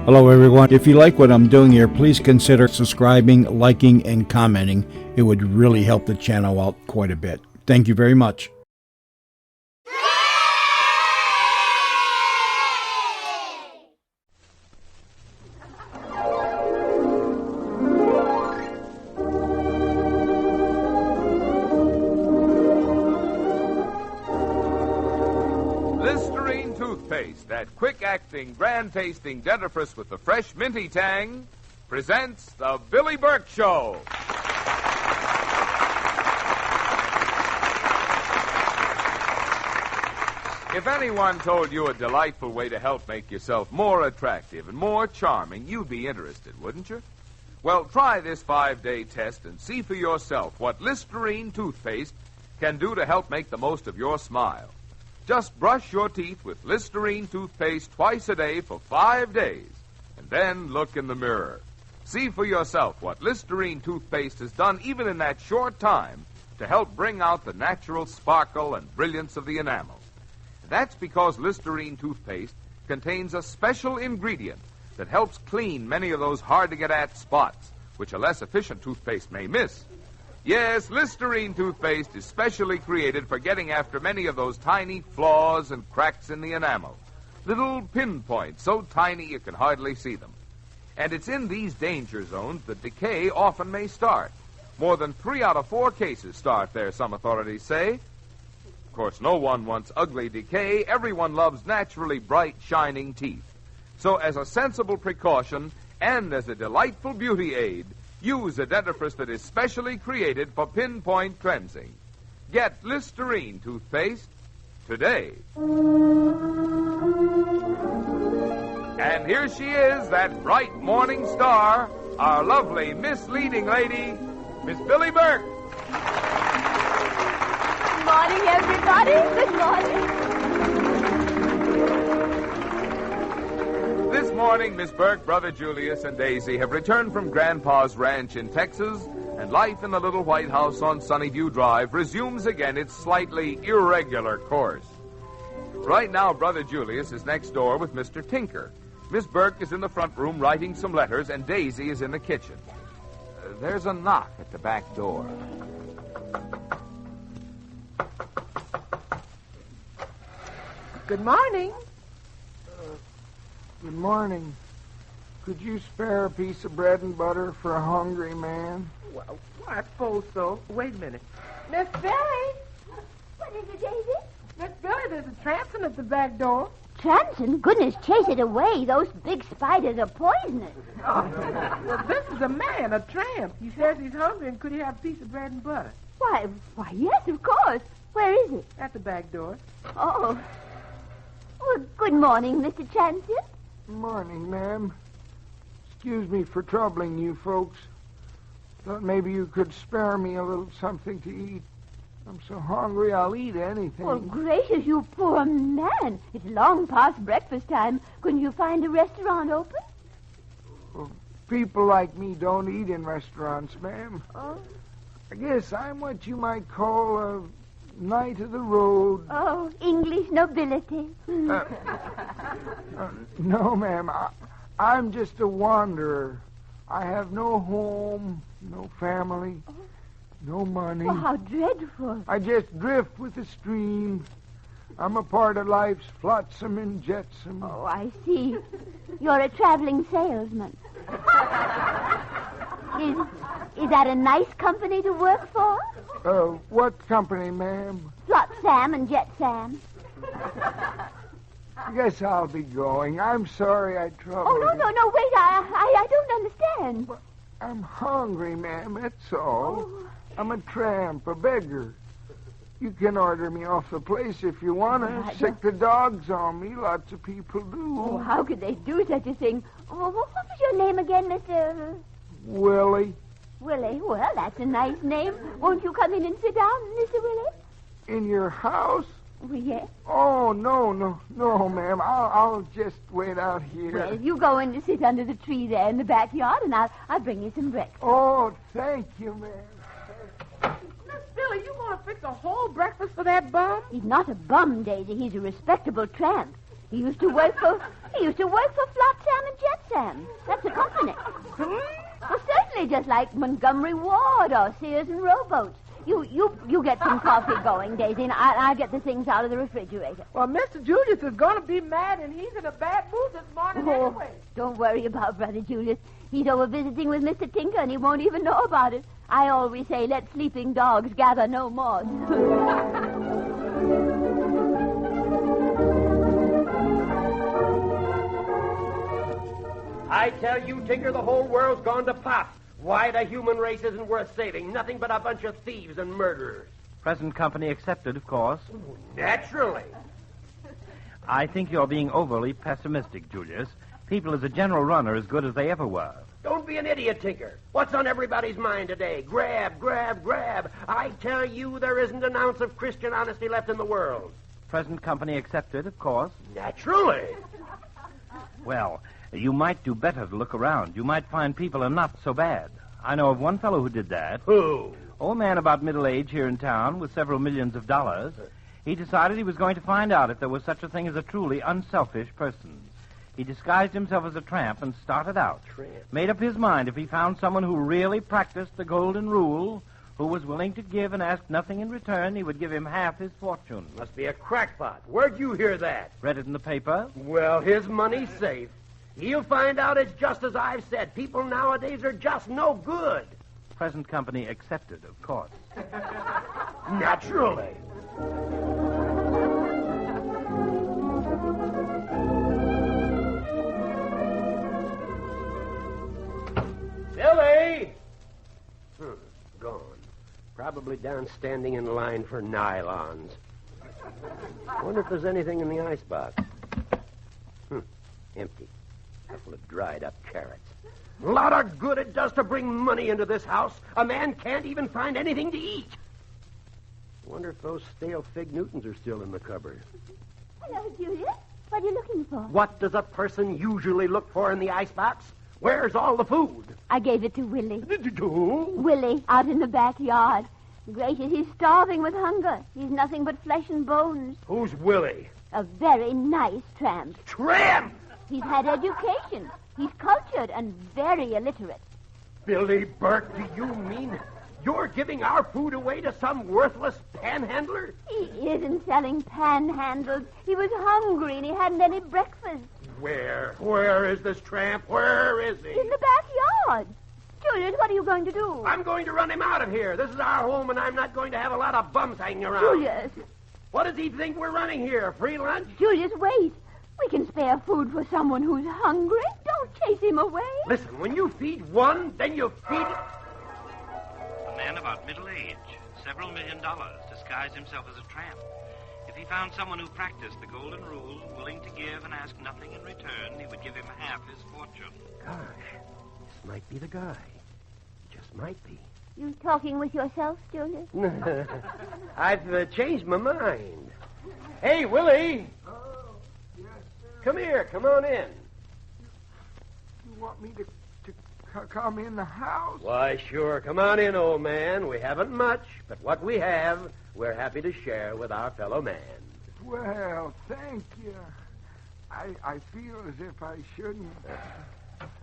Hello, everyone. If you like what I'm doing here, please consider subscribing, liking, and commenting. It would really help the channel out quite a bit. Thank you very much. Listerine toothpaste, that quick-acting, grand-tasting dentifrice with the fresh minty tang, presents The Billy Burke Show. If anyone told you a delightful way to help make yourself more attractive and more charming, you'd be interested, wouldn't you? Well, try this 5-day test and see for yourself what Listerine toothpaste can do to help make the most of your smile. Just brush your teeth with Listerine toothpaste twice a day for 5 days, and then look in the mirror. See for yourself what Listerine toothpaste has done even in that short time to help bring out the natural sparkle and brilliance of the enamel. That's because Listerine toothpaste contains a special ingredient that helps clean many of those hard-to-get-at spots, which a less efficient toothpaste may miss. Yes, Listerine toothpaste is specially created for getting after many of those tiny flaws and cracks in the enamel. Little pinpoints, so tiny you can hardly see them. And it's in these danger zones that decay often may start. More than 3 out of 4 cases start there, some authorities say. Of course, no one wants ugly decay. Everyone loves naturally bright, shining teeth. So as a sensible precaution and as a delightful beauty aid, use a dentifrice that is specially created for pinpoint cleansing. Get Listerine toothpaste today. And here she is, that bright morning star, our lovely misleading lady, Miss Billy Burke. Good morning, everybody. Good morning. This morning, Miss Burke, Brother Julius, and Daisy have returned from Grandpa's ranch in Texas, and life in the little White House on Sunnyview Drive resumes again its slightly irregular course. Right now, Brother Julius is next door with Mr. Tinker. Miss Burke is in the front room writing some letters, and Daisy is in the kitchen. There's a knock at the back door. Good morning. Good morning. Could you spare a piece of bread and butter for a hungry man? Well, I suppose so. Wait a minute. Miss Billy. What is it, Daisy? Miss Billy, there's a Tramp at the back door. Transon? Goodness, chase it away. Those big spiders are poisonous. Well, this is a man, a tramp. He says he's hungry and could he have a piece of bread and butter? Why, yes, of course. Where is it? At the back door. Oh. Well, good morning, Mr. Transon. Morning, ma'am. Excuse me for troubling you folks. Thought maybe you could spare me a little something to eat. I'm so hungry I'll eat anything. Oh, gracious, you poor man. It's long past breakfast time. Couldn't you find a restaurant open? Well, people like me don't eat in restaurants, ma'am. Oh? I guess I'm what you might call a knight of the road. Oh, English nobility. No, ma'am. I'm just a wanderer. I have no home, no family, no money. Oh, how dreadful. I just drift with the stream. I'm a part of life's flotsam and jetsam. Oh, I see. You're a traveling salesman. Is that a nice company to work for? What company, ma'am? Flotsam and Jetsam. I guess I'll be going. I'm sorry I troubled Oh, you. no, wait. I don't understand. I'm hungry, ma'am, that's all. Oh. I'm a tramp, a beggar. You can order me off the place if you want to. Sick the dogs on me. Lots of people do. Oh, how could they do such a thing? Oh, what was your name again, Mr. Willie. Willie? Well, that's a nice name. Won't you come in and sit down, Mr. Willie? In your house? Oh, yes. Oh, no, ma'am. I'll just wait out here. Well, you go in to sit under the tree there in the backyard, and I'll bring you some breakfast. Oh, thank you, ma'am. Miss Billy, you going to fix a whole breakfast for that bum? He's not a bum, Daisy. He's a respectable tramp. He used to work for Flotsam and Jetsam. them. That's a company. Well, certainly just like Montgomery Ward or Sears and Rowboats. You get some coffee going, Daisy, and I'll get the things out of the refrigerator. Well, Mr. Julius is going to be mad, and he's in a bad mood this morning anyway. Don't worry about Brother Julius. He's over visiting with Mr. Tinker, and he won't even know about it. I always say, let sleeping dogs gather no moss. I tell you, Tinker, the whole world's gone to pot. Why, the human race isn't worth saving. Nothing but a bunch of thieves and murderers. Present company accepted, of course. Naturally. I think you're being overly pessimistic, Julius. People as a general run are as good as they ever were. Don't be an idiot, Tinker. What's on everybody's mind today? Grab, grab, grab. I tell you, there isn't an ounce of Christian honesty left in the world. Present company accepted, of course. Naturally. Well, you might do better to look around. You might find people are not so bad. I know of one fellow who did that. Who? Old man about middle age here in town with several millions of dollars. He decided he was going to find out if there was such a thing as a truly unselfish person. He disguised himself as a tramp and started out. Tramp? Made up his mind if he found someone who really practiced the golden rule, who was willing to give and ask nothing in return, he would give him half his fortune. Must be a crackpot. Where'd you hear that? Read it in the paper. Well, his money's safe. He'll find out it's just as I've said. People nowadays are just no good. Present company accepted, of course. Naturally. Billy! Gone. Probably down standing in line for nylons. Wonder if there's anything in the icebox. Empty. Couple of dried-up carrots. A lot of good it does to bring money into this house. A man can't even find anything to eat. Wonder if those stale fig Newtons are still in the cupboard. Hello, Julius. What are you looking for? What does a person usually look for in the icebox? Where's all the food? I gave it to Willie. Who? Willie, out in the backyard. Gracious, he's starving with hunger. He's nothing but flesh and bones. Who's Willie? A very nice tramp. Tramp! He's had education. He's cultured and very illiterate. Billy Burke, do you mean you're giving our food away to some worthless panhandler? He isn't selling panhandles. He was hungry and he hadn't any breakfast. Where? Where is this tramp? Where is he? In the backyard. Julius, what are you going to do? I'm going to run him out of here. This is our home, and I'm not going to have a lot of bums hanging around. Julius. What does he think we're running here? Free lunch? Julius, wait. We can spare food for someone who's hungry. Don't chase him away. Listen, when you feed one, then you feed... A man about middle age, several $1 million, disguised himself as a tramp. If he found someone who practiced the golden rule, willing to give and ask nothing in return, he would give him half his fortune. Gosh, this might be the guy. Just might be. You talking with yourself, Julius? I've changed my mind. Hey, Willie! Oh, yes, sir. Come here, come on in. You want me to come in the house? Why, sure. Come on in, old man. We haven't much, but what we have, we're happy to share with our fellow man. Well, thank you. I feel as if I shouldn't.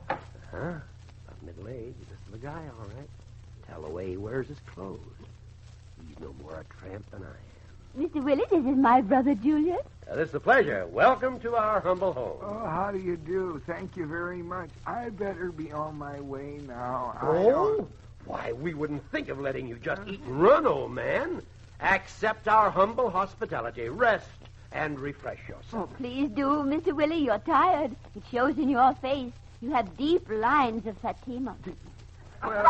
Huh? About middle age. This is the guy, all right. Tell the way he wears his clothes. He's no more a tramp than I am. Mr. Willie, this is my brother Julius. This is a pleasure. Welcome to our humble home. Oh, how do you do? Thank you very much. I better be on my way now. Oh? Why, we wouldn't think of letting you just eat and run, old man. Accept our humble hospitality. Rest and refresh yourself. Oh, please do, Mr. Willie. You're tired. It shows in your face. You have deep lines of Fatima. Well,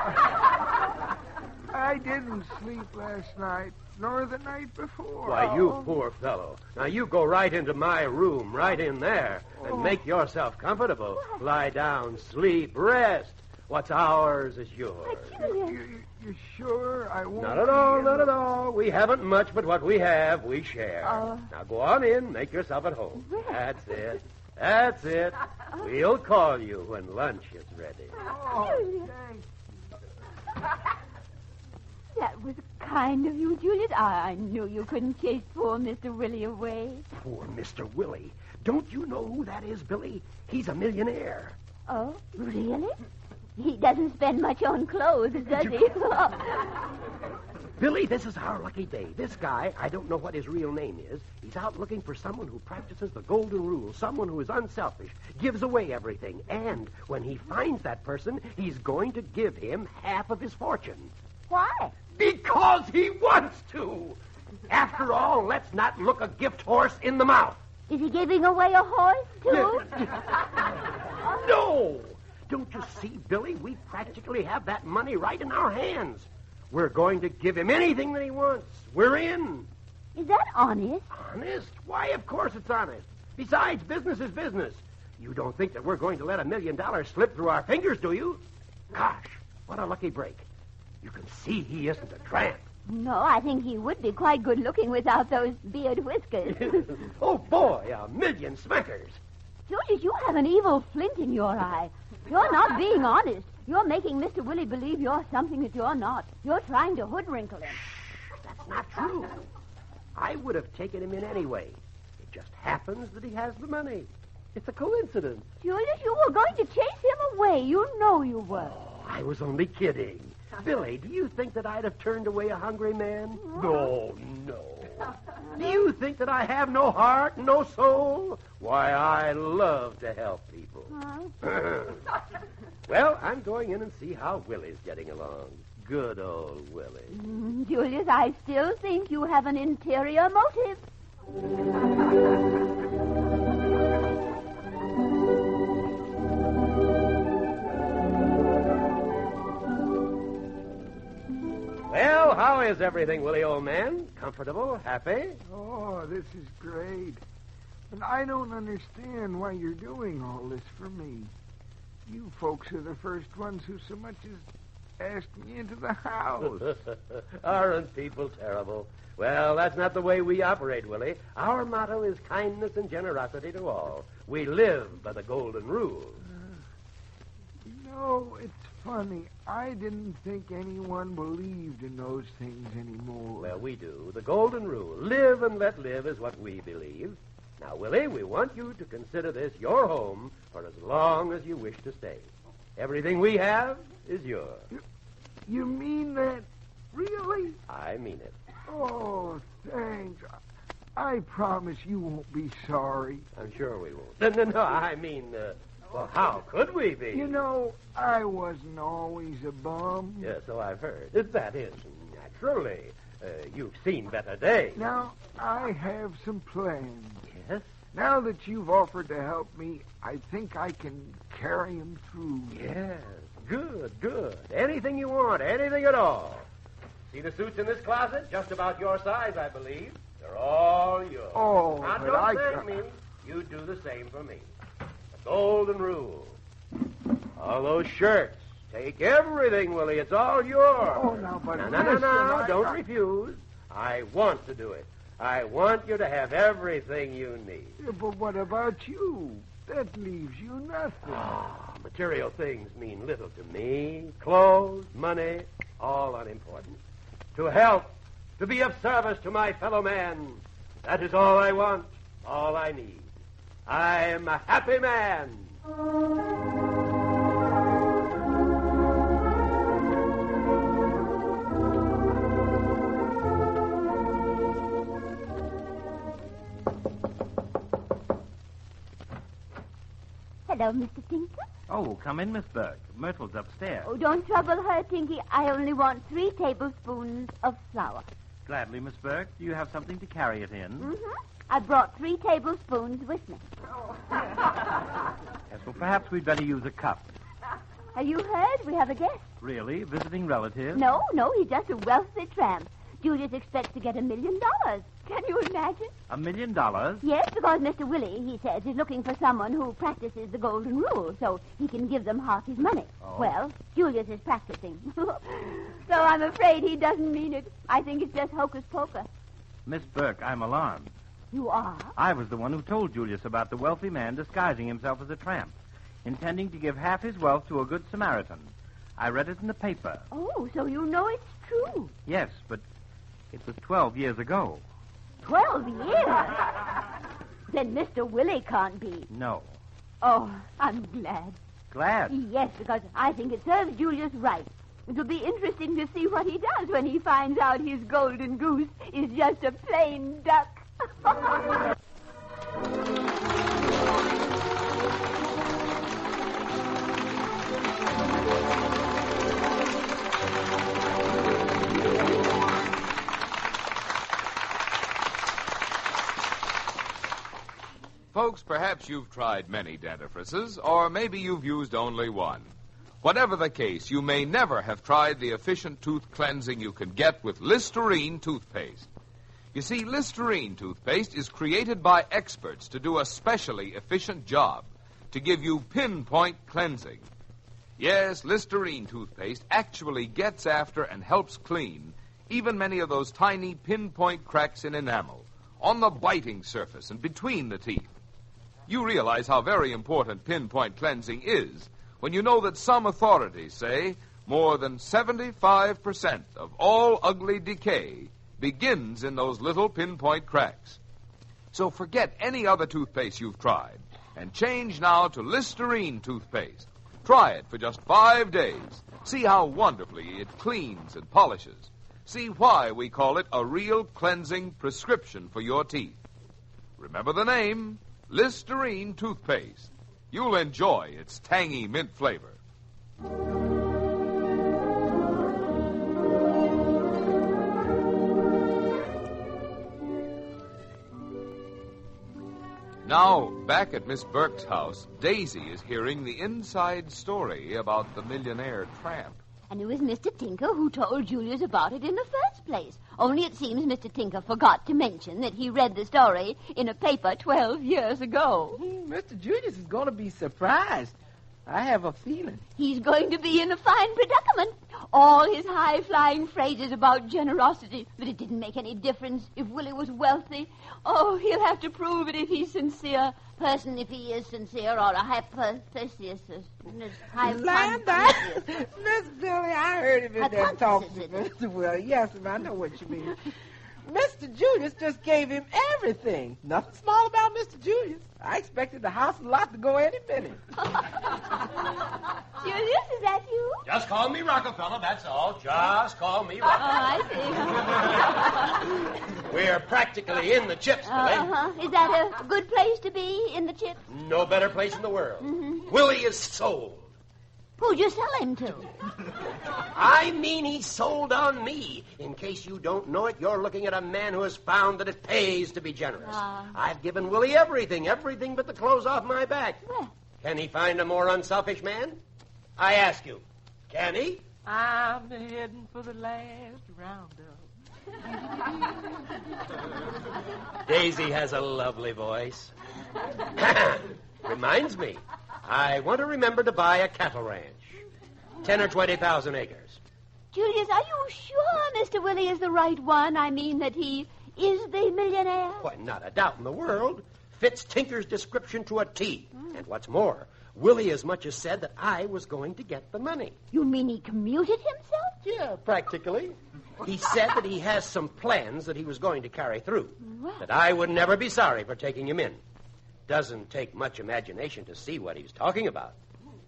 I didn't sleep last night, nor the night before. Why, you poor fellow. Now, you go right into my room, right in there, and make yourself comfortable. Lie down, sleep, rest. What's ours is yours. Julius. You sure I won't? Not at all, not at all. We haven't much, but what we have, we share. Now, go on in, make yourself at home. That's it. That's it. We'll call you when lunch is ready. Oh, thanks. That was kind of you, Julius. I knew you couldn't chase poor Mr. Willie away. Poor Mr. Willie. Don't you know who that is, Billy? He's a millionaire. Oh, really? He doesn't spend much on clothes, does he? Billy, this is our lucky day. This guy, I don't know what his real name is, he's out looking for someone who practices the golden rule, someone who is unselfish, gives away everything, and when he finds that person, he's going to give him half of his fortune. Why? Because he wants to. After all, let's not look a gift horse in the mouth. Is he giving away a horse, too? No! Don't you see, Billy? We practically have that money right in our hands. We're going to give him anything that he wants. We're in. Is that honest? Honest? Why, of course it's honest. Besides, business is business. You don't think that we're going to let $1 million slip through our fingers, do you? Gosh, what a lucky break. You can see he isn't a tramp. No, I think he would be quite good looking without those beard whiskers. Oh, boy, $1 million smackers. Julius, you have an evil flint in your eye. You're not being honest. You're making Mr. Willie believe you're something that you're not. You're trying to hoodwinkle him. That's not true. I would have taken him in anyway. It just happens that he has the money. It's a coincidence. Julius, you were going to chase him away. You know you were. Oh, I was only kidding. Billy, do you think that I'd have turned away a hungry man? No, no. Do you think that I have no heart, no soul? Why, I love to help people. Well, I'm going in and see how Willie's getting along. Good old Willie. Julius, I still think you have an interior motive. Well, how is everything, Willie, old man? Comfortable? Happy? Oh, this is great. And I don't understand why you're doing all this for me. You folks are the first ones who so much as asked me into the house. Aren't people terrible? Well, that's not the way we operate, Willie. Our motto is kindness and generosity to all. We live by the golden rule. It's funny. I didn't think anyone believed in those things anymore. Well, we do. The golden rule. Live and let live is what we believe. Now, Willie, we want you to consider this your home for as long as you wish to stay. Everything we have is yours. You mean that? Really? I mean it. Oh, thanks. I promise you won't be sorry. I'm sure we won't. No, I mean, well, how could we be? You know, I wasn't always a bum. Yeah, so I've heard. That is, naturally. You've seen better days. Now, I have some plans. Yes? Now that you've offered to help me, I think I can carry him through. Yes, good. Anything you want, anything at all. See the suits in this closet? Just about your size, I believe. They're all yours. Oh, now, but don't thank me. You do the same for me. The golden rule. All those shirts. Take everything, Willie. It's all yours. Oh, now, but No. Don't refuse. I want to do it. I want you to have everything you need. Yeah, but what about you? That leaves you nothing. Material things mean little to me. Clothes, money, all unimportant. To help, to be of service to my fellow man. That is all I want, all I need. I am a happy man. Hello, Mr. Tinker. Oh, come in, Miss Burke. Myrtle's upstairs. Oh, don't trouble her, Tinky. I only want 3 tablespoons of flour. Gladly, Miss Burke. Do you have something to carry it in? Mm-hmm. I brought 3 tablespoons with me. Yes, well, perhaps we'd better use a cup. Have you heard? We have a guest. Really? Visiting relatives? No, he's just a wealthy tramp. Julius expects to get $1 million. Can you imagine? $1 million? Yes, because Mr. Willie, he says, is looking for someone who practices the golden rule so he can give them half his money. Oh. Well, Julius is practicing. So I'm afraid he doesn't mean it. I think it's just hocus pocus. Miss Burke, I'm alarmed. You are? I was the one who told Julius about the wealthy man disguising himself as a tramp, intending to give half his wealth to a good Samaritan. I read it in the paper. Oh, so you know it's true. Yes, but it was 12 years ago. 12 years? Then Mr. Willie can't be. No. Oh, I'm glad. glad. Yes, because I think it serves Julius right. It'll be interesting to see what he does when he finds out his golden goose is just a plain duck. Folks, perhaps you've tried many dentifrices, or maybe you've used only one. Whatever the case, you may never have tried the efficient tooth cleansing you can get with Listerine toothpaste. You see, Listerine toothpaste is created by experts to do a specially efficient job, to give you pinpoint cleansing. Yes, Listerine toothpaste actually gets after and helps clean even many of those tiny pinpoint cracks in enamel, on the biting surface and between the teeth. You realize how very important pinpoint cleansing is when you know that some authorities say more than 75% of all ugly decay begins in those little pinpoint cracks. So forget any other toothpaste you've tried and change now to Listerine toothpaste. Try it for just 5 days. See how wonderfully it cleans and polishes. See why we call it a real cleansing prescription for your teeth. Remember the name, Listerine toothpaste. You'll enjoy its tangy mint flavor. Now, back at Miss Burke's house, Daisy is hearing the inside story about the millionaire Tramp. And it was Mr. Tinker who told Julius about it in the first place. Only it seems Mr. Tinker forgot to mention that he read the story in a paper 12 years ago. Mr. Julius is going to be surprised. I have a feeling. He's going to be in a fine predicament. All his high-flying phrases about generosity, that it didn't make any difference if Willie was wealthy. Oh, he'll have to prove it if he's sincere. Person, if he is sincere, or a hypothesis. Land that. Miss Billy, I heard him in there talking to Mr. Will. Yes, I know what you mean. Mr. Julius just gave him everything. Nothing small about Mr. Julius. I expected the house and lot to go any minute. Julius, is that you? Just call me Rockefeller, that's all. Just call me Rockefeller. I see. We're practically in the chips, Billy. Is that a good place to be, in the chips? No better place in the world. Willie is sold. Who'd you sell him to? I mean, he's sold on me. In case you don't know it, you're looking at a man who has found that it pays to be generous. I've given Willie everything but the clothes off my back. Well. Can he find a more unselfish man? I ask you, can he? I'm heading for the last roundup. Daisy has a lovely voice. Reminds me, I want to remember to buy a cattle ranch. 10 or 20,000 acres. Julius, are you sure Mr. Willie is the right one? I mean that he is the millionaire? Why, not a doubt in the world. Fits Tinker's description to a T. And what's more, Willie as much as said that I was going to get the money. You mean he commuted himself? Yeah, practically. He said that he has some plans that he was going to carry through. Well. That I would never be sorry for taking him in. Doesn't take much imagination to see what he's talking about.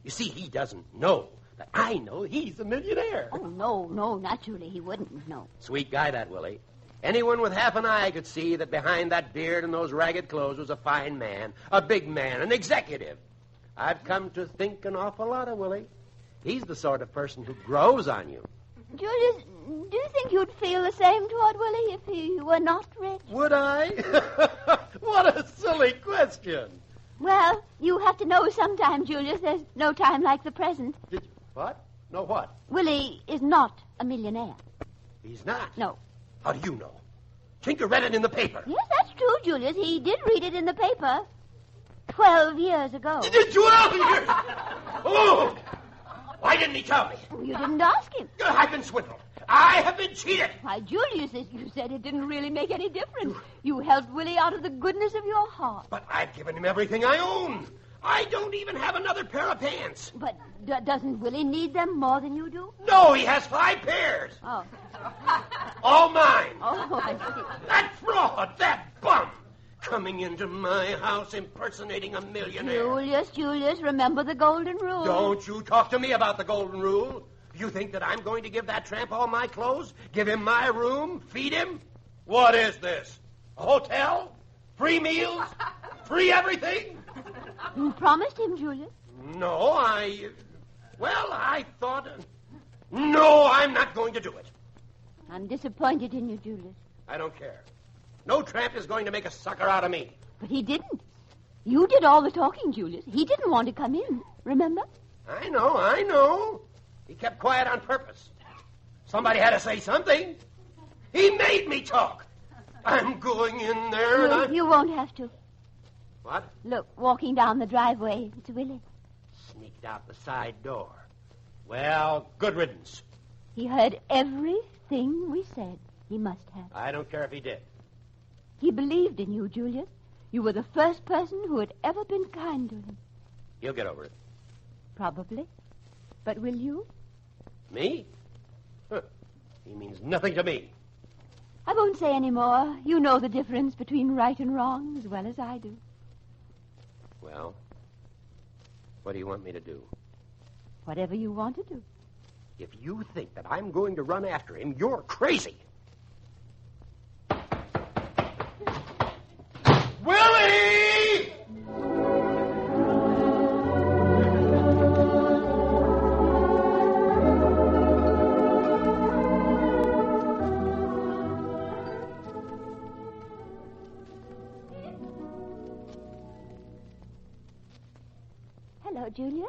You see, he doesn't know that I know he's a millionaire. Oh, no, naturally he wouldn't, no. Sweet guy, that Willie. Anyone with half an eye could see that behind that beard and those ragged clothes was a fine man, a big man, an executive. I've come to think an awful lot of Willie. He's the sort of person who grows on you. Julius, do you think you'd feel the same toward Willie if he were not rich? Would I? What a silly question. Well, you have to know sometime, Julius. There's no time like the present. What? No what? Willie is not a millionaire. He's not? No. How do you know? Tinker read it in the paper. Yes, that's true, Julius. He did read it in the paper 12 years ago. 12 years? Oh! Why didn't he tell me? You didn't ask him. I've been swindled. I have been cheated. Why, Julius, you said it didn't really make any difference. You helped Willie out of the goodness of your heart. But I've given him everything I own. I don't even have another pair of pants. But doesn't Willie need them more than you do? No, he has 5 pairs. Oh. All mine. Oh, I see. That fraud, that bum. coming into my house impersonating a millionaire. Julius, remember the golden rule. Don't you talk to me about the golden rule. You think that I'm going to give that tramp all my clothes? Give him my room? Feed him? What is this? A hotel? Free meals? Free everything? You promised him, Julius. No, I thought... No, I'm not going to do it. I'm disappointed in you, Julius. I don't care. No tramp is going to make a sucker out of me. But he didn't. You did all the talking, Julius. He didn't want to come in, remember? I know. He kept quiet on purpose. Somebody had to say something. He made me talk. I'm going in there and You won't have to. What? Look, walking down the driveway. It's Willie. Sneaked out the side door. Well, good riddance. He heard everything we said. He must have. I don't care if he did. He believed in you, Julius. You were the first person who had ever been kind to him. He'll get over it. Probably. But will you? Me? Huh. He means nothing to me. I won't say any more. You know the difference between right and wrong as well as I do. Well, what do you want me to do? Whatever you want to do. If you think that I'm going to run after him, you're crazy. Willie! Hello, Julius.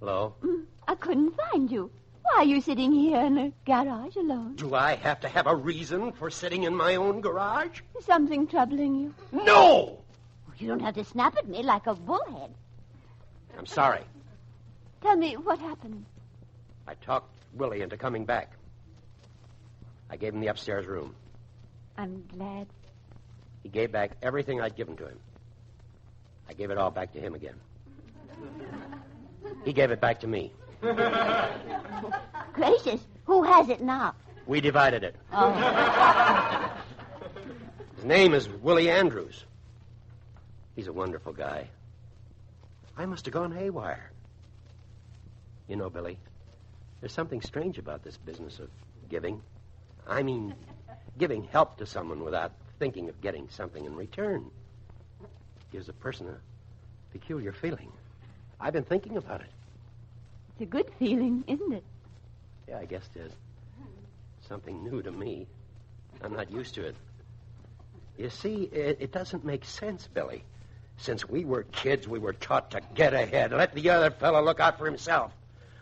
Hello? I couldn't find you. Why are you sitting here in the garage alone? Do I have to have a reason for sitting in my own garage? Is something troubling you? No! You don't have to snap at me like a bullhead. I'm sorry. Tell me what happened. I talked Willie into coming back. I gave him the upstairs room. I'm glad. He gave back everything I'd given to him. I gave it all back to him again. He gave it back to me. Gracious, who has it now? We divided it. Oh. His name is Willie Andrews. He's a wonderful guy. I must have gone haywire. You know, Billy, there's something strange about this business of giving. I mean, giving help to someone without thinking of getting something in return. Gives a person a peculiar feeling. I've been thinking about it. It's a good feeling, isn't it? Yeah, I guess it is. Something new to me. I'm not used to it. You see, it doesn't make sense, Billy. Since we were kids, we were taught to get ahead, let the other fellow look out for himself.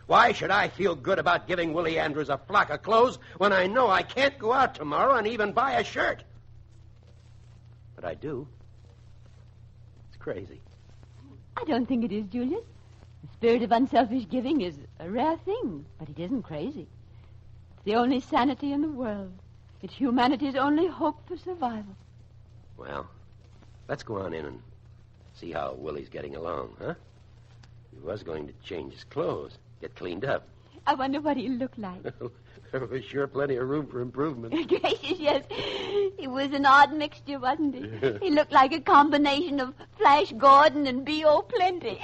Why should I feel good about giving Willie Andrews a flock of clothes when I know I can't go out tomorrow and even buy a shirt? But I do. It's crazy. I don't think it is, Julius. The spirit of unselfish giving is a rare thing, but it isn't crazy. It's the only sanity in the world. It's humanity's only hope for survival. Well, let's go on in and see how Willie's getting along, huh? He was going to change his clothes, get cleaned up. I wonder what he'll look like. There was sure plenty of room for improvement. Gracious, yes. He was an odd mixture, wasn't he? He looked like a combination of Flash Gordon and B.O. Plenty.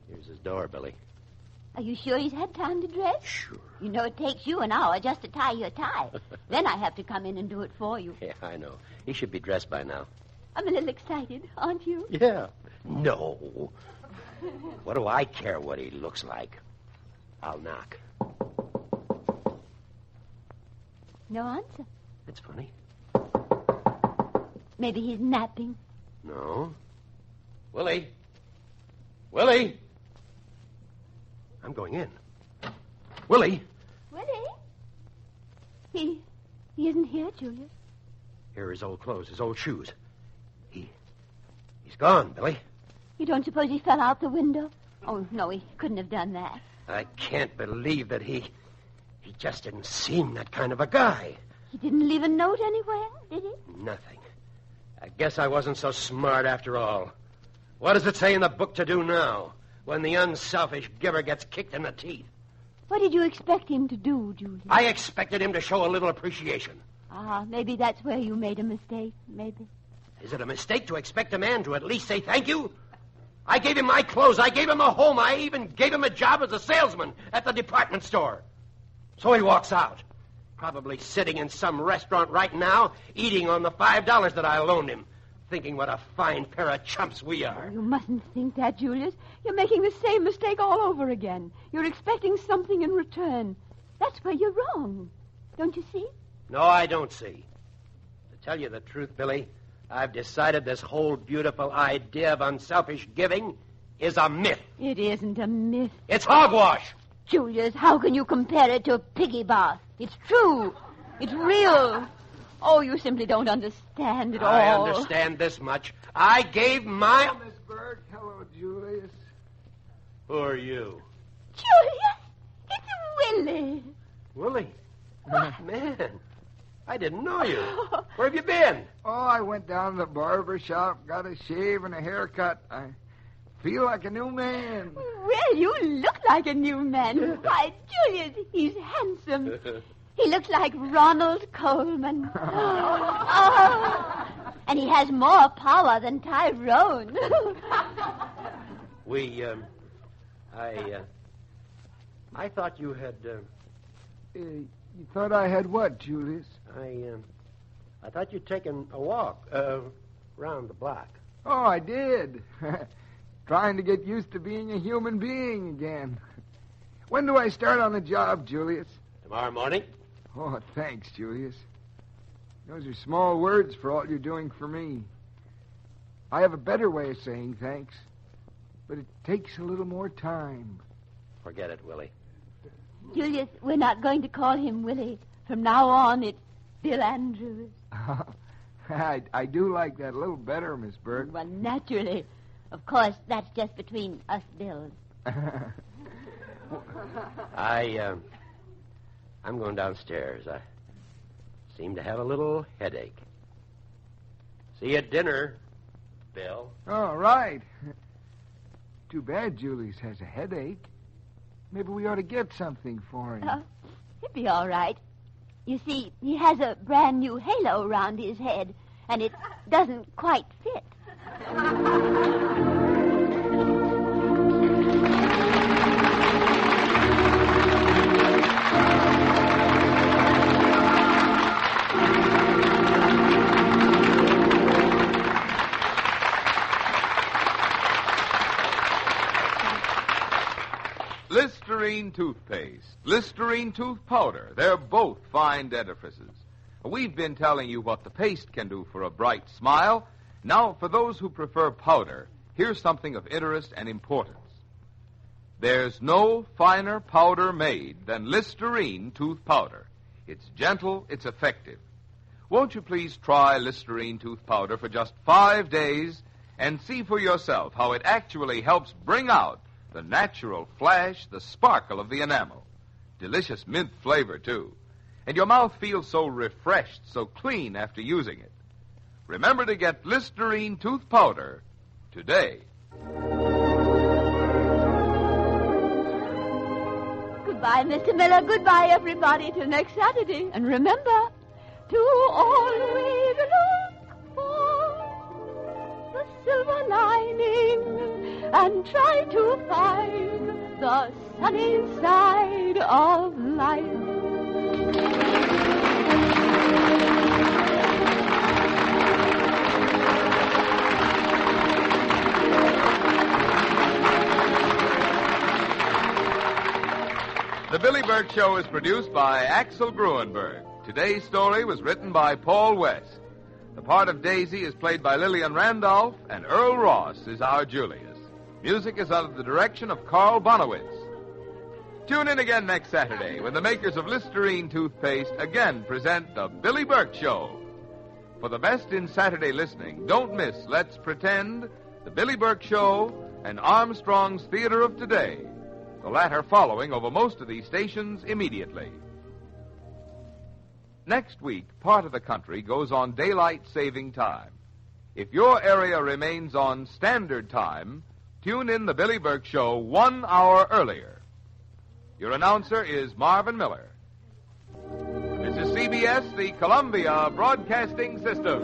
Here's his door, Billy. Are you sure he's had time to dress? Sure. You know it takes you an hour just to tie your tie. Then I have to come in and do it for you. Yeah, I know. He should be dressed by now. I'm a little excited, aren't you? Yeah. No. What do I care what he looks like? I'll knock. No answer. That's funny. Maybe he's napping. No. Willie. Willie. I'm going in. Willie. Willie? He isn't here, Julius. Here are his old clothes, his old shoes. He's gone, Billy. You don't suppose he fell out the window? Oh, no, he couldn't have done that. I can't believe that he just didn't seem that kind of a guy. He didn't leave a note anywhere, did he? Nothing. I guess I wasn't so smart after all. What does it say in the book to do now, when the unselfish giver gets kicked in the teeth? What did you expect him to do, Julius? I expected him to show a little appreciation. Maybe that's where you made a mistake, maybe. Is it a mistake to expect a man to at least say thank you? I gave him my clothes. I gave him a home. I even gave him a job as a salesman at the department store. So he walks out, probably sitting in some restaurant right now, eating on the $5 that I loaned him, thinking what a fine pair of chumps we are. You mustn't think that, Julius. You're making the same mistake all over again. You're expecting something in return. That's where you're wrong. Don't you see? No, I don't see. To tell you the truth, Billy, I've decided this whole beautiful idea of unselfish giving is a myth. It isn't a myth. It's hogwash. Julius, how can you compare it to a piggy bath? It's true. It's real. Oh, you simply don't understand it all. I understand this much. I gave my... Hello, Miss Burke. Hello, Julius. Who are you? Julius, it's Willie. Willie? Man, I didn't know you. Where have you been? Oh, I went down to the barber shop, got a shave and a haircut. I feel like a new man. Well, you look like a new man. Why, Julius, he's handsome. He looks like Ronald Coleman. Oh, and he has more power than Tyrone. I thought you had, You thought I had what, Julius? I thought you'd taken a walk, round the block. Oh, I did. Trying to get used to being a human being again. When do I start on the job, Julius? Tomorrow morning? Oh, thanks, Julius. Those are small words for all you're doing for me. I have a better way of saying thanks, but it takes a little more time. Forget it, Willie. Julius, we're not going to call him Willie. From now on, it's Bill Andrews. I do like that a little better, Miss Burke. Well, naturally. Of course, that's just between us Bills. I'm going downstairs. I seem to have a little headache. See you at dinner, Bill. Oh, right. Too bad Julius has a headache. Maybe we ought to get something for him. He'll be all right. You see, he has a brand new halo around his head, and it doesn't quite fit. Listerine toothpaste, Listerine tooth powder, they're both fine dentifrices. We've been telling you what the paste can do for a bright smile. Now, for those who prefer powder, here's something of interest and importance. There's no finer powder made than Listerine tooth powder. It's gentle, it's effective. Won't you please try Listerine tooth powder for just 5 days and see for yourself how it actually helps bring out the natural flash, the sparkle of the enamel. Delicious mint flavor, too. And your mouth feels so refreshed, so clean after using it. Remember to get Listerine tooth powder today. Goodbye, Mr. Miller. Goodbye, everybody. Till next Saturday. And remember to always look for the silver lining and try to find the sunny side of life. The Billy Burke Show is produced by Axel Gruenberg. Today's story was written by Paul West. The part of Daisy is played by Lillian Randolph, and Earl Ross is our Julius. Music is under the direction of Carl Bonowitz. Tune in again next Saturday when the makers of Listerine toothpaste again present The Billy Burke Show. For the best in Saturday listening, don't miss Let's Pretend, The Billy Burke Show, and Armstrong's Theater of Today, the latter following over most of these stations immediately. Next week, part of the country goes on daylight saving time. If your area remains on Standard Time, tune in the Billy Burke Show 1 hour earlier. Your announcer is Marvin Miller. This is CBS, the Columbia Broadcasting System.